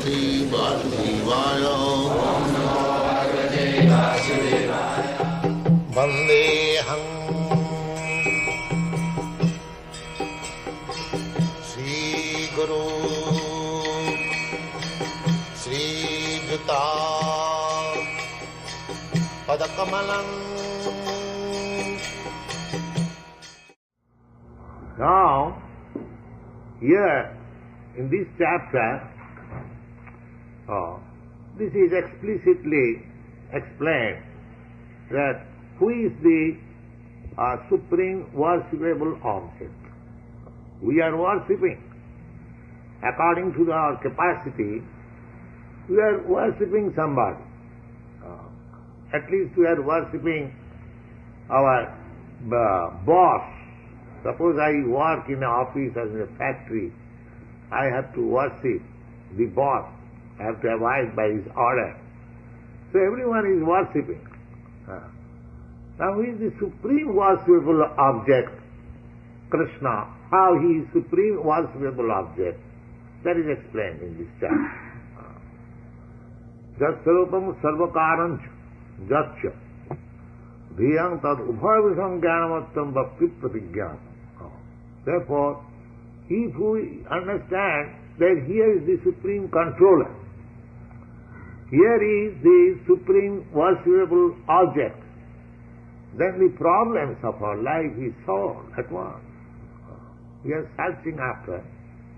Sri Vasudevaya. Vandeham Sri Guru Sri Juta Padakamalam. Now, here in this chapter, this is explicitly explained that who is the supreme worshipable object. We are worshipping according to our capacity. We are worshipping somebody. At least we are worshipping our boss. Suppose I work in an office or in a factory, I have to worship the boss. I have to abide by his order. So everyone is worshipping. Now who is the supreme worshipable object? Krishna. How he is supreme worshipable object? That is explained in this chapter. Jat sarupam sarvakaranch jatcha dhiyam tad ubhavisam jnanamattam bhakti pratigyan. Therefore, if we understand that here is the supreme controller, here is the supreme worshipable object, then the problems of our life is solved at once. We are searching after.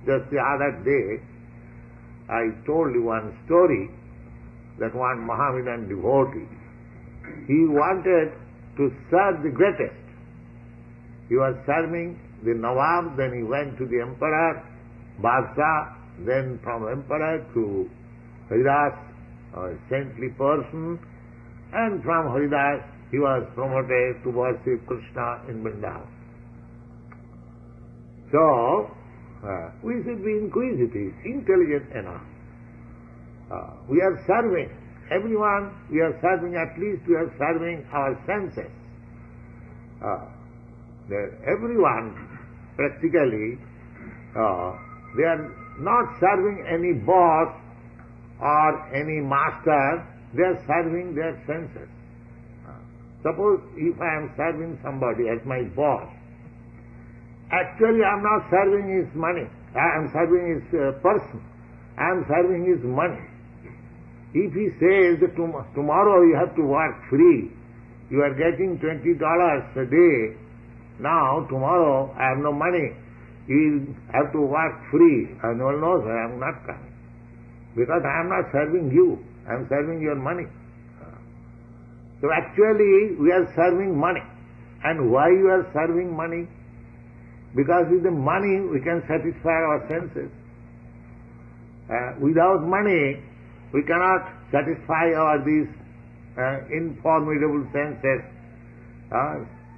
Just the other day, I told you one story that one Mohammedan devotee, he wanted to serve the greatest. He was serving the Nawab, then he went to the emperor, Badshah, then from emperor to Haridas, a saintly person, and from Haridas he was promoted to worship Krishna in Vrindavan. So, we should be inquisitive, intelligent enough. We are serving, everyone we are serving, at least we are serving our senses. Everyone, practically, they are not serving any boss or any master, they are serving their senses. Suppose if I am serving somebody as my boss, actually I am not serving his money, I am serving his person, I am serving his money. If he says that tomorrow you have to work free, you are getting $20 a day, now tomorrow I have no money, you have to work free. And you will know, sir, I am not coming. Because I am not serving you, I am serving your money. So actually we are serving money. And why you are serving money? Because with the money we can satisfy our senses. Without money we cannot satisfy these informidable senses.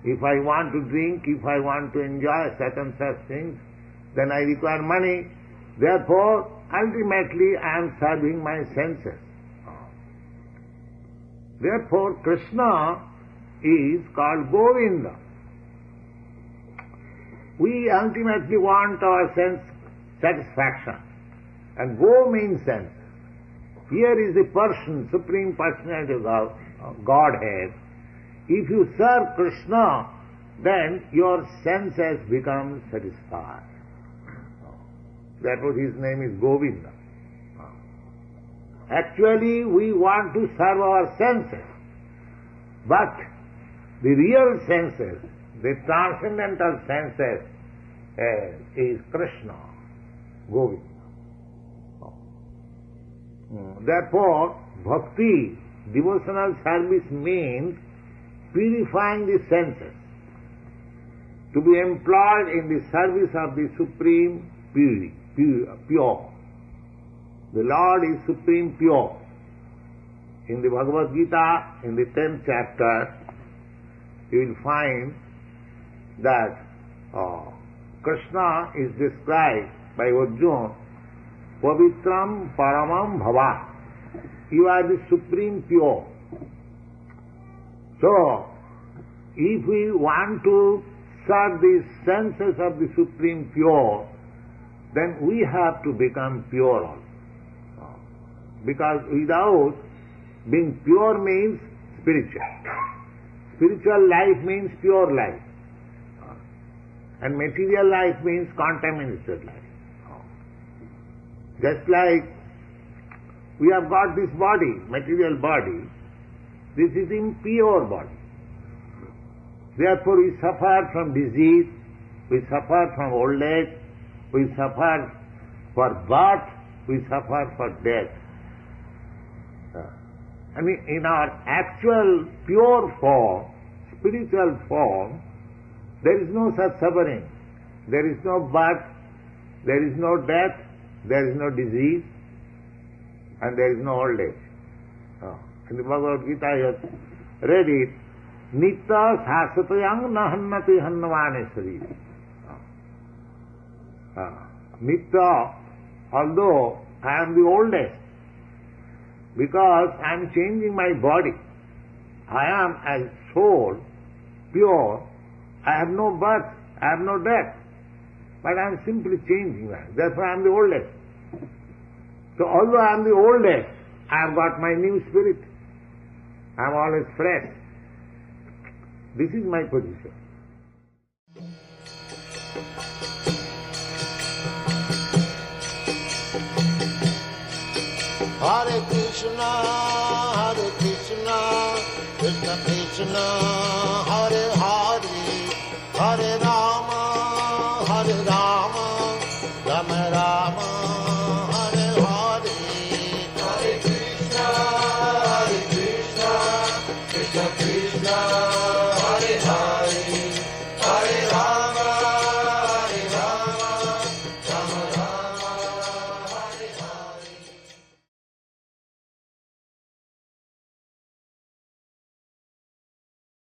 If I want to drink, if I want to enjoy certain such things, then I require money. Therefore, ultimately I am serving my senses. Therefore, Krishna is called Govinda. We ultimately want our sense satisfaction. And Go means sense. Here is the person, Supreme Personality of Godhead. If you serve Krishna, then your senses become satisfied. Therefore his name is Govinda. Actually we want to serve our senses, but the real senses, the transcendental senses, is Krishna, Govinda. Therefore, bhakti, devotional service means purifying the senses, to be employed in the service of the Supreme Pure. The Lord is Supreme Pure. In the Bhagavad Gita, in the 10th chapter, you will find that Krishna is described by Arjuna, Pavitram Paramam Bhava. You are the Supreme Pure. So, if we want to serve the senses of the Supreme Pure, then we have to become pure also. Because without being pure means spiritual. Spiritual life means pure life. And material life means contaminated life. Just like we have got this body, material body, this is impure body. Therefore we suffer from disease, we suffer from old age, we suffer for birth, we suffer for death. I mean, in our actual pure form, spiritual form, there is no such suffering. There is no birth, there is no death, there is no disease, and there is no old age. In the Bhagavad Gita, I have read it, Nitta sasatayang nahannati hannavane sarira. Nitta, although I am the oldest, because I am changing my body, I am as soul, pure, I have no birth, I have no death, but I am simply changing that. Therefore I am the oldest. So although I am the oldest, I have got my new spirit. I am always fresh. This is my position. Hare Krishna, Krishna Krishna, Hare Hare, Hare Rama, Rama Rama.